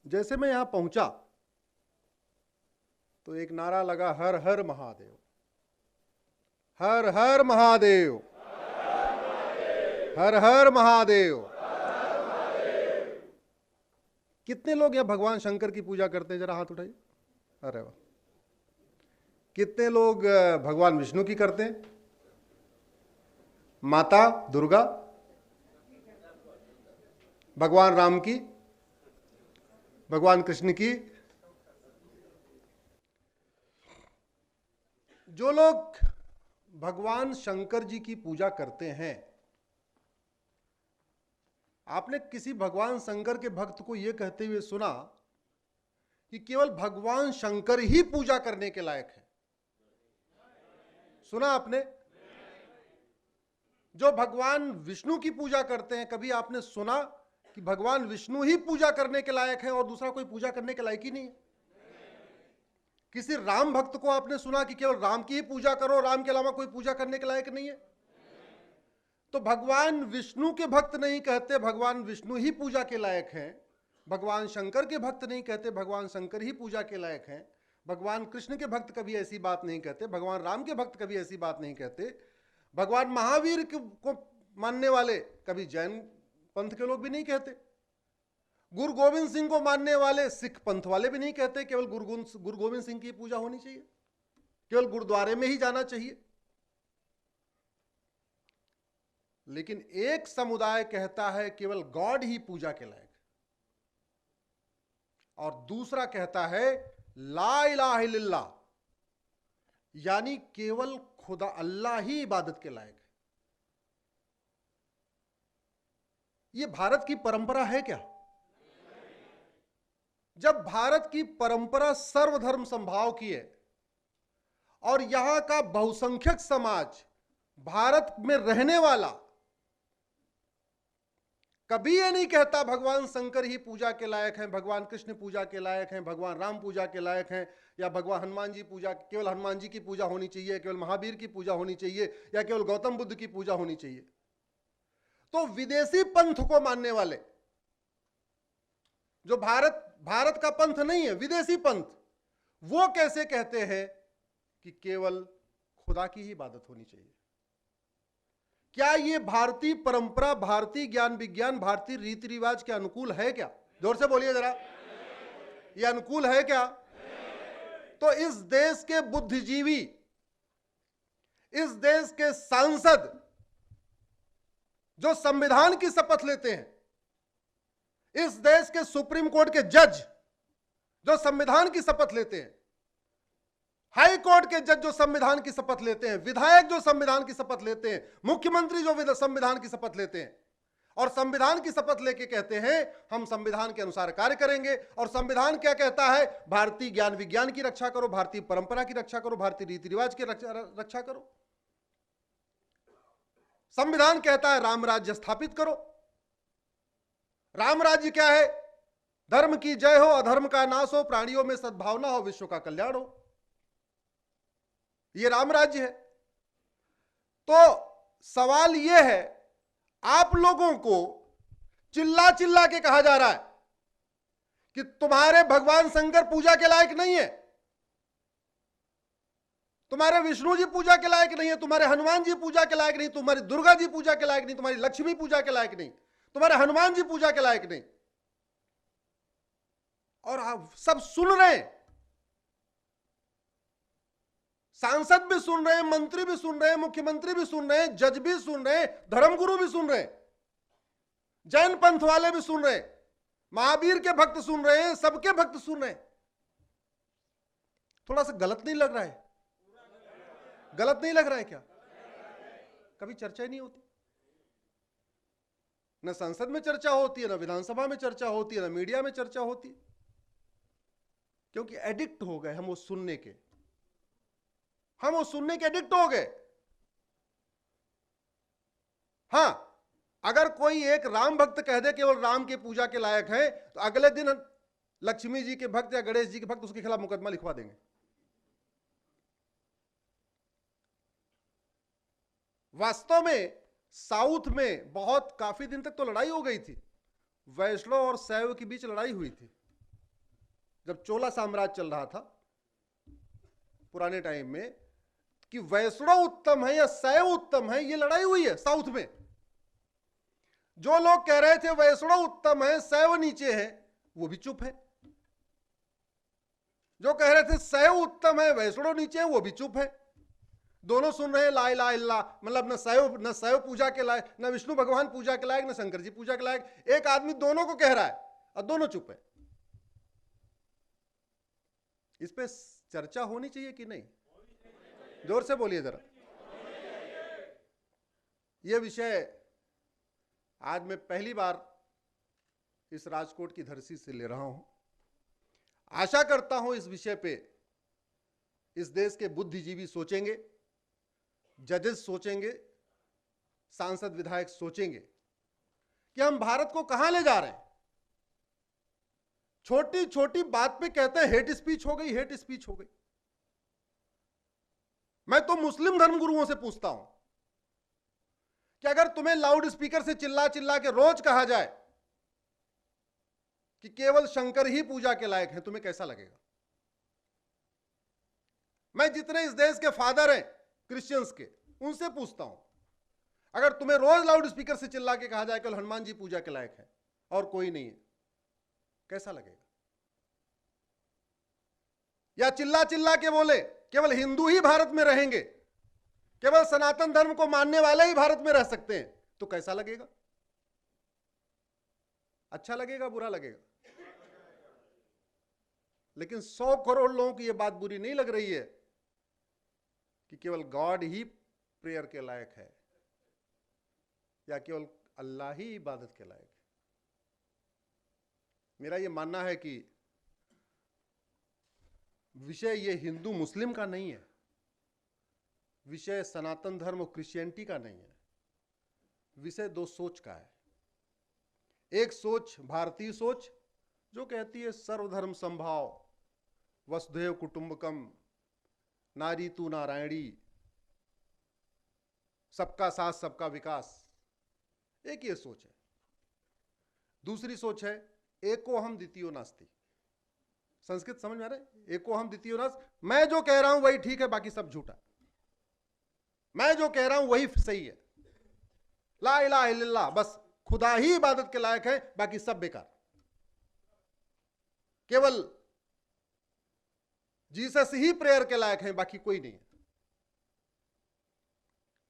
जैसे मैं यहां पहुंचा तो एक नारा लगा, हर हर महादेव, हर हर महादेव, हर हर महादेव। कितने लोग यहां भगवान शंकर की पूजा करते हैं? जरा हाथ उठाइए। अरे वाह। कितने लोग भगवान विष्णु की करते हैं? माता दुर्गा, भगवान राम की, भगवान कृष्ण की। जो लोग भगवान शंकर जी की पूजा करते हैं, आपने किसी भगवान शंकर के भक्त को यह कहते हुए सुना कि केवल भगवान शंकर ही पूजा करने के लायक है? सुना आपने? जो भगवान विष्णु की पूजा करते हैं, कभी आपने सुना कि भगवान विष्णु ही पूजा करने के लायक है और दूसरा कोई पूजा करने के लायक ही नहीं है? किसी राम भक्त को आपने सुना कि केवल राम की ही पूजा करो, राम के अलावा कोई पूजा करने के लायक नहीं है? तो भगवान विष्णु के भक्त नहीं कहते भगवान विष्णु ही पूजा के लायक हैं, भगवान शंकर के भक्त नहीं कहते भगवान शंकर ही पूजा के लायक हैं, भगवान कृष्ण के भक्त कभी ऐसी बात नहीं कहते, भगवान राम के भक्त कभी ऐसी बात नहीं कहते, भगवान महावीर को मानने वाले कभी जैन पंथ के लोग भी नहीं कहते, गुरु गोविंद सिंह को मानने वाले सिख पंथ वाले भी नहीं कहते केवल गुरु गोविंद सिंह की पूजा होनी चाहिए, केवल गुरुद्वारे में ही जाना चाहिए। लेकिन एक समुदाय कहता है केवल गॉड ही पूजा के लायक, और दूसरा कहता है ला इलाहा इल्लल्लाह, यानी केवल खुदा अल्लाह ही इबादत के लायक है। यह भारत की परंपरा है क्या? जब भारत की परंपरा सर्वधर्म संभाव की है और यहां का बहुसंख्यक समाज भारत में रहने वाला कभी ये नहीं कहता भगवान शंकर ही पूजा के लायक हैं, भगवान कृष्ण पूजा के लायक हैं, भगवान राम पूजा के लायक हैं, या भगवान हनुमान जी पूजा, केवल हनुमान जी की पूजा होनी चाहिए, केवल महावीर की पूजा होनी चाहिए, या केवल गौतम बुद्ध की पूजा होनी चाहिए, तो विदेशी पंथ को मानने वाले, जो भारत का पंथ नहीं है, विदेशी पंथ, वो कैसे कहते हैं कि केवल खुदा की ही इबादत होनी चाहिए? क्या ये भारतीय परंपरा, भारतीय ज्ञान विज्ञान, भारतीय रीति रिवाज के अनुकूल है क्या? जोर से बोलिए जरा, ये अनुकूल है क्या? तो इस देश के बुद्धिजीवी, इस देश के सांसद जो संविधान की शपथ लेते हैं, इस देश के सुप्रीम कोर्ट के जज जो संविधान की शपथ लेते हैं, हाई कोर्ट के जज जो संविधान की शपथ लेते हैं, विधायक जो संविधान की शपथ लेते हैं, मुख्यमंत्री जो संविधान की शपथ लेते हैं, और संविधान की शपथ लेके कहते हैं हम संविधान के अनुसार कार्य करेंगे। और संविधान क्या कहता है? भारतीय ज्ञान विज्ञान की रक्षा करो, भारतीय परंपरा की रक्षा करो, भारतीय रीति रिवाज की रक्षा करो। संविधान कहता है राम राज्य स्थापित करो। राम राज्य क्या है? धर्म की जय हो, अधर्म का नाश हो, प्राणियों में सद्भावना हो, विश्व का कल्याण हो। यह राम राज्य है। तो सवाल यह है, आप लोगों को चिल्ला चिल्ला के कहा जा रहा है कि तुम्हारे भगवान शंकर पूजा के लायक नहीं है, तुम्हारे विष्णु जी पूजा के लायक नहीं है, तुम्हारे हनुमान जी पूजा के लायक नहीं, तुम्हारी दुर्गा जी पूजा के लायक नहीं, तुम्हारी लक्ष्मी पूजा के लायक नहीं, तुम्हारे हनुमान जी पूजा के लायक नहीं। और आप सब सुन रहे हैं, सांसद भी सुन रहे हैं, मंत्री भी सुन रहे हैं, मुख्यमंत्री भी सुन रहे हैं, जज भी सुन रहे हैं, धर्मगुरु भी सुन रहे हैं, जैन पंथ वाले भी सुन रहे हैं, महावीर के भक्त सुन रहे हैं, सबके भक्त सुन रहे हैं। थोड़ा सा गलत नहीं लग रहा है? गलत नहीं लग रहा है क्या? कभी चर्चा ही नहीं होती, न संसद में चर्चा होती है, न विधानसभा में चर्चा होती है, न मीडिया में चर्चा होती है, क्योंकि एडिक्ट हो गए हम वो सुनने के, हम वो सुनने के एडिक्ट हो गए। हां, अगर कोई एक राम भक्त कह दे केवल राम की पूजा के लायक है, तो अगले दिन लक्ष्मी जी के भक्त या गणेश जी के भक्त उसके खिलाफ मुकदमा लिखवा देंगे। वास्तव में साउथ में काफी दिन तक तो लड़ाई हो गई थी, वैष्णव और शैव के बीच लड़ाई हुई थी, जब चोला साम्राज्य चल रहा था पुराने टाइम में, कि वैष्णव उत्तम है या शैव उत्तम है, ये लड़ाई हुई है साउथ में। जो लोग कह रहे थे वैष्णव उत्तम है शैव नीचे है, वो भी चुप है। जो कह रहे थे शैव उत्तम है वैष्णव नीचे है, वो भी चुप है। दोनों सुन रहे हैं ला इलाहा इल्लल्लाह, मतलब न शैव पूजा के लायक, न विष्णु भगवान पूजा के लायक, न शंकर जी पूजा के लायक। एक आदमी दोनों को कह रहा है और दोनों चुप है। इस पे चर्चा होनी चाहिए कि नहीं? जोर से बोलिए जरा। यह विषय आज मैं पहली बार इस राजकोट की धरती से ले रहा हूं। आशा करता हूं इस विषय पे इस देश के बुद्धिजीवी सोचेंगे, जजेस सोचेंगे, सांसद विधायक सोचेंगे कि हम भारत को कहां ले जा रहे हैं। छोटी छोटी बात पे कहते हैं हेट स्पीच हो गई, हेट स्पीच हो गई। मैं तो मुस्लिम धर्मगुरुओं से पूछता हूं कि अगर तुम्हें लाउड स्पीकर से चिल्ला चिल्ला के रोज कहा जाए कि केवल शंकर ही पूजा के लायक हैं, तुम्हें कैसा लगेगा? मैं जितने इस देश के फादर हैं क्रिश्चियंस के, उनसे पूछता हूं, अगर तुम्हें रोज लाउड स्पीकर से चिल्ला के कहा जाए केवल हनुमान जी पूजा के लायक है और कोई नहीं है, कैसा लगेगा? या चिल्ला चिल्ला के बोले केवल हिंदू ही भारत में रहेंगे, केवल सनातन धर्म को मानने वाले ही भारत में रह सकते हैं, तो कैसा लगेगा? अच्छा लगेगा, बुरा लगेगा? लेकिन 100 करोड़ लोगों की यह बात बुरी नहीं लग रही है कि केवल गॉड ही प्रेयर के लायक है या केवल अल्लाह ही इबादत के लायक है। मेरा यह मानना है कि विषय ये हिंदू मुस्लिम का नहीं है, विषय सनातन धर्म और क्रिश्चियनिटी का नहीं है, विषय दो सोच का है। एक सोच भारतीय सोच जो कहती है सर्वधर्म संभाव, वसुधैव कुटुंबकम, नारी तू नारायणी, सबका साथ सबका विकास, एक ये सोच है। दूसरी सोच है एकोहम द्वितीयो नास्ति। संस्कृत समझ में आ रहा है? एकोहम द्वितीयो नास्ति, मैं जो कह रहा हूं वही ठीक है, बाकी सब झूठा। मैं जो कह रहा हूं वही सही है, ला इलाहा इल्लल्लाह, बस खुदा ही इबादत के लायक है, बाकी सब बेकार। केवल जीसस ही प्रेयर के लायक है, बाकी कोई नहीं है।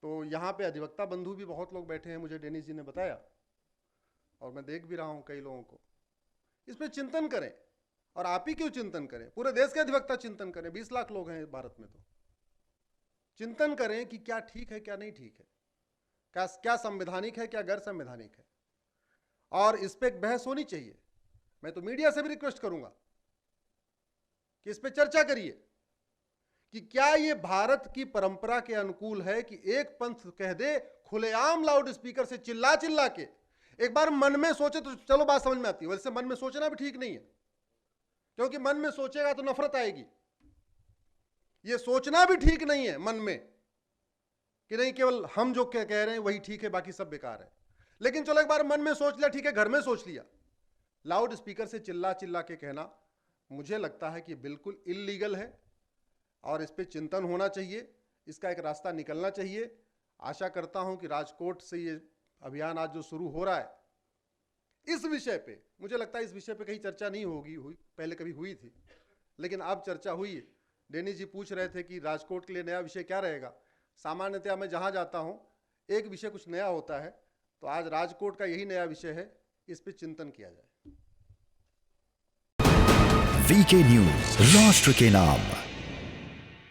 तो यहां पे अधिवक्ता बंधु भी बहुत लोग बैठे हैं, मुझे डेनिस जी ने बताया, और मैं देख भी रहा हूं कई लोगों को। इस पे चिंतन करें, और आप ही क्यों चिंतन करें, पूरे देश के अधिवक्ता चिंतन करें। 20 लाख लोग हैं भारत में, तो चिंतन करें कि क्या ठीक है क्या नहीं ठीक है, क्या संवैधानिक है क्या गैर संवैधानिक है, और इस पे एक बहस होनी चाहिए। मैं तो मीडिया से भी रिक्वेस्ट करूंगा कि इस पे चर्चा करिए कि क्या ये भारत की परंपरा के अनुकूल है कि एक पंथ कह दे खुलेआम लाउड स्पीकर से चिल्ला चिल्ला के। एक बार मन में सोचे तो चलो बात समझ में आती है, वैसे मन में सोचना भी ठीक नहीं है, क्योंकि मन में सोचेगा तो नफरत आएगी। ये सोचना भी ठीक नहीं है मन में कि नहीं केवल हम जो कह रहे हैं वही ठीक है, बाकी सब बेकार है। लेकिन चलो एक बार मन में सोच लिया, ठीक है, घर में सोच लिया, लाउड स्पीकर से चिल्ला चिल्ला के कहना मुझे लगता है कि बिल्कुल इल्लीगल है, और इस पे चिंतन होना चाहिए, इसका एक रास्ता निकलना चाहिए। आशा करता हूं कि राजकोट से ये अभियान आज जो शुरू हो रहा है, इस विषय पे, मुझे लगता है इस विषय पे कहीं चर्चा नहीं हुई, पहले कभी हुई थी, लेकिन अब चर्चा हुई है। डेनिस जी पूछ रहे थे कि राजकोट के लिए नया विषय क्या रहेगा। सामान्यतया मैं जहां जाता हूं एक विषय कुछ नया होता है, तो आज राजकोट का यही नया विषय है, इस पे चिंतन किया जाए। वीके न्यूज, राष्ट्र के नाम।